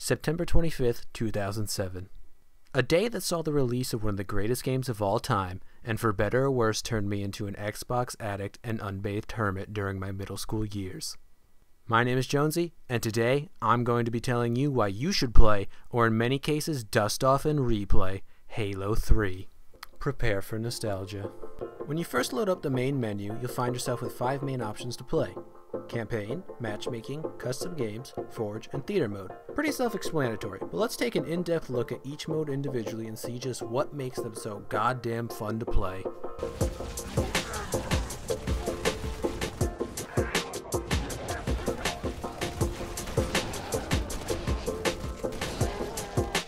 September 25th, 2007. A day that saw the release of one of the greatest games of all time, and for better or worse turned me into an Xbox addict and unbathed hermit during my middle school years. My name is Jonesy, and today I'm going to be telling you why you should play, or in many cases dust off and replay, Halo 3. Prepare for nostalgia. When you first load up the main menu, you'll find yourself with 5 main options to play: Campaign, Matchmaking, Custom Games, Forge, and Theater Mode. Pretty self-explanatory, but let's take an in-depth look at each mode individually and see just what makes them so goddamn fun to play.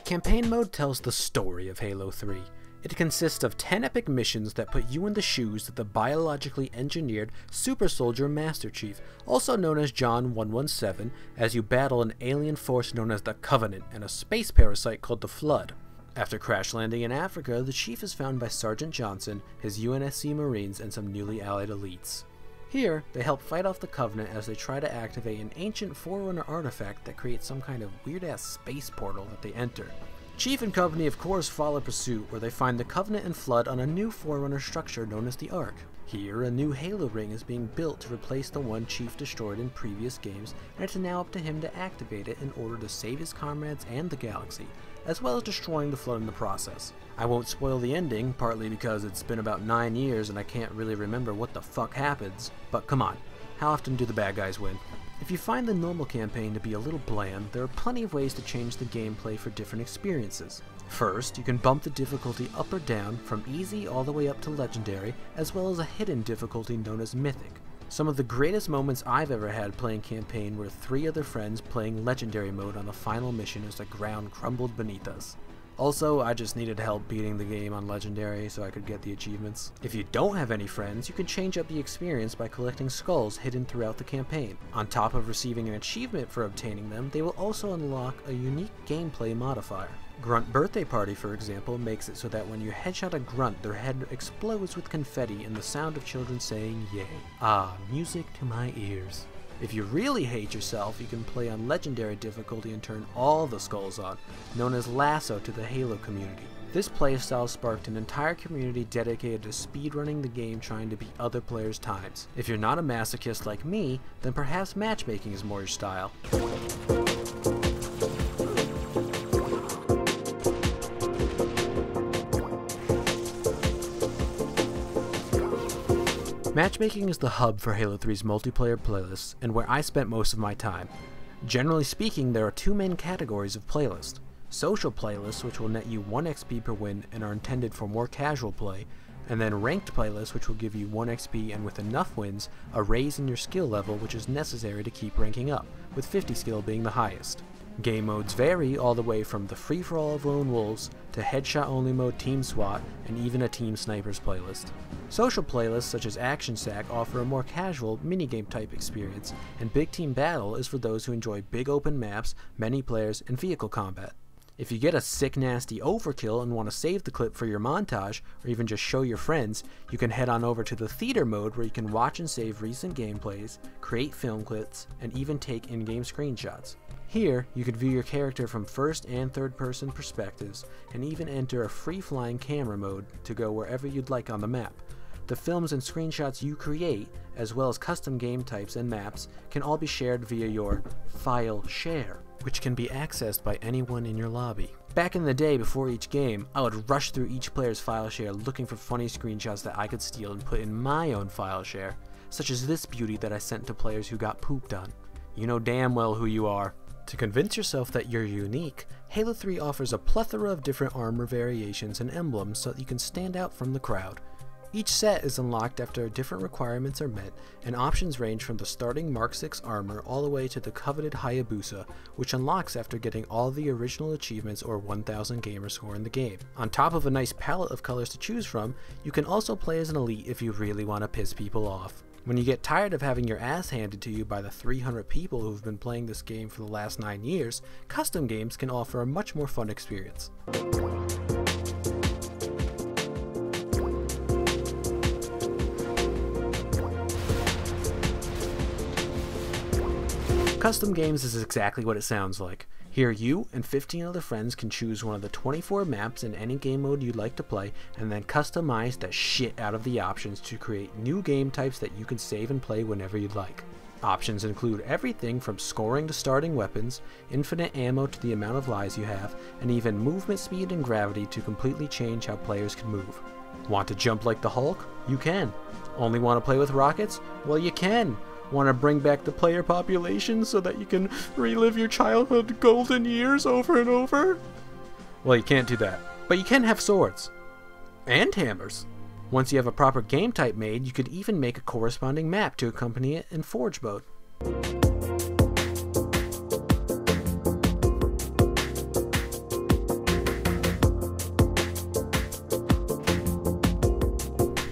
Campaign mode tells the story of Halo 3. It consists of 10 epic missions that put you in the shoes of the biologically engineered Super Soldier Master Chief, also known as John 117, as you battle an alien force known as the Covenant and a space parasite called the Flood. After crash landing in Africa, the Chief is found by Sergeant Johnson, his UNSC Marines, and some newly allied elites. Here, they help fight off the Covenant as they try to activate an ancient Forerunner artifact that creates some kind of weird-ass space portal that they enter. Chief and company of course follow pursuit, where they find the Covenant and Flood on a new Forerunner structure known as the Ark. Here, a new Halo ring is being built to replace the one Chief destroyed in previous games, and it's now up to him to activate it in order to save his comrades and the galaxy, as well as destroying the Flood in the process. I won't spoil the ending, partly because it's been about 9 years and I can't really remember what the fuck happens, but come on, how often do the bad guys win? If you find the normal campaign to be a little bland, there are plenty of ways to change the gameplay for different experiences. First, you can bump the difficulty up or down from easy all the way up to legendary, as well as a hidden difficulty known as mythic. Some of the greatest moments I've ever had playing campaign were 3 other friends playing legendary mode on the final mission as the ground crumbled beneath us. Also, I just needed help beating the game on Legendary so I could get the achievements. If you don't have any friends, you can change up the experience by collecting skulls hidden throughout the campaign. On top of receiving an achievement for obtaining them, they will also unlock a unique gameplay modifier. Grunt Birthday Party, for example, makes it so that when you headshot a grunt, their head explodes with confetti and the sound of children saying yay. Ah, music to my ears. If you really hate yourself, you can play on Legendary difficulty and turn all the skulls on, known as Lasso to the Halo community. This playstyle sparked an entire community dedicated to speedrunning the game trying to beat other players' times. If you're not a masochist like me, then perhaps matchmaking is more your style. Matchmaking is the hub for Halo 3's multiplayer playlists, and where I spent most of my time. Generally speaking, there are 2 main categories of playlist. Social playlists, which will net you 1 XP per win and are intended for more casual play, and then ranked playlists, which will give you 1 XP and with enough wins, a raise in your skill level which is necessary to keep ranking up, with 50 skill being the highest. Game modes vary all the way from the free-for-all of Lone Wolves to headshot-only mode Team SWAT and even a Team Snipers playlist. Social playlists such as Action Sack offer a more casual minigame type experience, and Big Team Battle is for those who enjoy big open maps, many players, and vehicle combat. If you get a sick nasty overkill and want to save the clip for your montage, or even just show your friends, you can head on over to the Theater mode where you can watch and save recent gameplays, create film clips, and even take in-game screenshots. Here, you can view your character from first and third person perspectives, and even enter a free-flying camera mode to go wherever you'd like on the map. The films and screenshots you create, as well as custom game types and maps, can all be shared via your File Share, which can be accessed by anyone in your lobby. Back in the day before each game, I would rush through each player's file share looking for funny screenshots that I could steal and put in my own file share, such as this beauty that I sent to players who got pooped on. You know damn well who you are. To convince yourself that you're unique, Halo 3 offers a plethora of different armor variations and emblems so that you can stand out from the crowd. Each set is unlocked after different requirements are met, and options range from the starting Mark 6 armor all the way to the coveted Hayabusa, which unlocks after getting all the original achievements or 1000 gamer score in the game. On top of a nice palette of colors to choose from, you can also play as an elite if you really want to piss people off. When you get tired of having your ass handed to you by the 300 people who've been playing this game for the last 9 years, custom games can offer a much more fun experience. Custom Games is exactly what it sounds like. Here you and 15 other friends can choose one of the 24 maps in any game mode you'd like to play, and then customize the shit out of the options to create new game types that you can save and play whenever you'd like. Options include everything from scoring to starting weapons, infinite ammo to the amount of lives you have, and even movement speed and gravity to completely change how players can move. Want to jump like the Hulk? You can. Only want to play with rockets? Well, you can. Want to bring back the player population so that you can relive your childhood golden years over and over? Well, you can't do that. But you can have swords. And hammers. Once you have a proper game type made, you could even make a corresponding map to accompany it in Forge mode.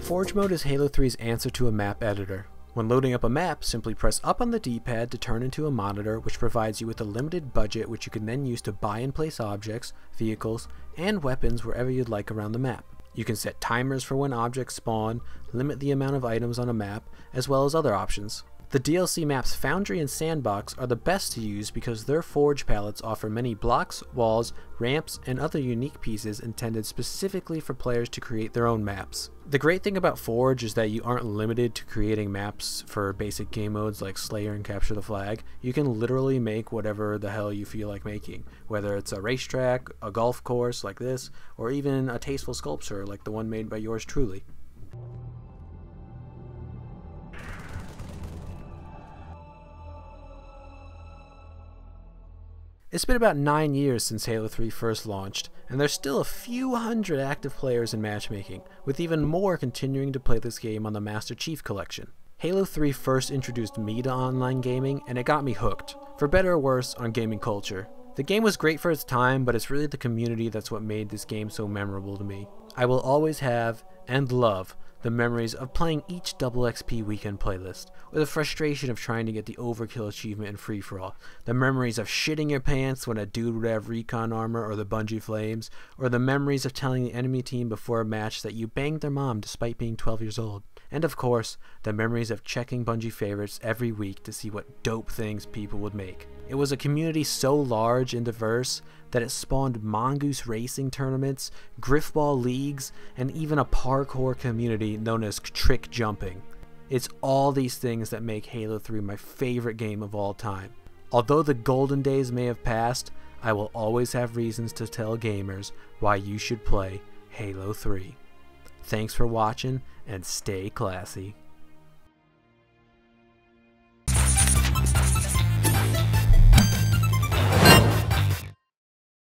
Forge mode is Halo 3's answer to a map editor. When loading up a map, simply press up on the D-pad to turn into a monitor, which provides you with a limited budget which you can then use to buy and place objects, vehicles, and weapons wherever you'd like around the map. You can set timers for when objects spawn, limit the amount of items on a map, as well as other options. The DLC maps Foundry and Sandbox are the best to use because their Forge palettes offer many blocks, walls, ramps, and other unique pieces intended specifically for players to create their own maps. The great thing about Forge is that you aren't limited to creating maps for basic game modes like Slayer and Capture the Flag. You can literally make whatever the hell you feel like making, whether it's a racetrack, a golf course like this, or even a tasteful sculpture like the one made by yours truly. It's been about 9 years since Halo 3 first launched, and there's still a few hundred active players in matchmaking, with even more continuing to play this game on the Master Chief Collection. Halo 3 first introduced me to online gaming, and it got me hooked, for better or worse, on gaming culture. The game was great for its time, but it's really the community that's what made this game so memorable to me. I will always have, and love, the memories of playing each Double XP weekend playlist, or the frustration of trying to get the overkill achievement in free-for-all, the memories of shitting your pants when a dude would have recon armor or the Bungie flames, or the memories of telling the enemy team before a match that you banged their mom despite being 12 years old. And of course, the memories of checking Bungie favorites every week to see what dope things people would make. It was a community so large and diverse that it spawned mongoose racing tournaments, griffball leagues, and even a parkour community known as trick jumping. It's all these things that make Halo 3 my favorite game of all time. Although the golden days may have passed, I will always have reasons to tell gamers why you should play Halo 3. Thanks for watching, and stay classy.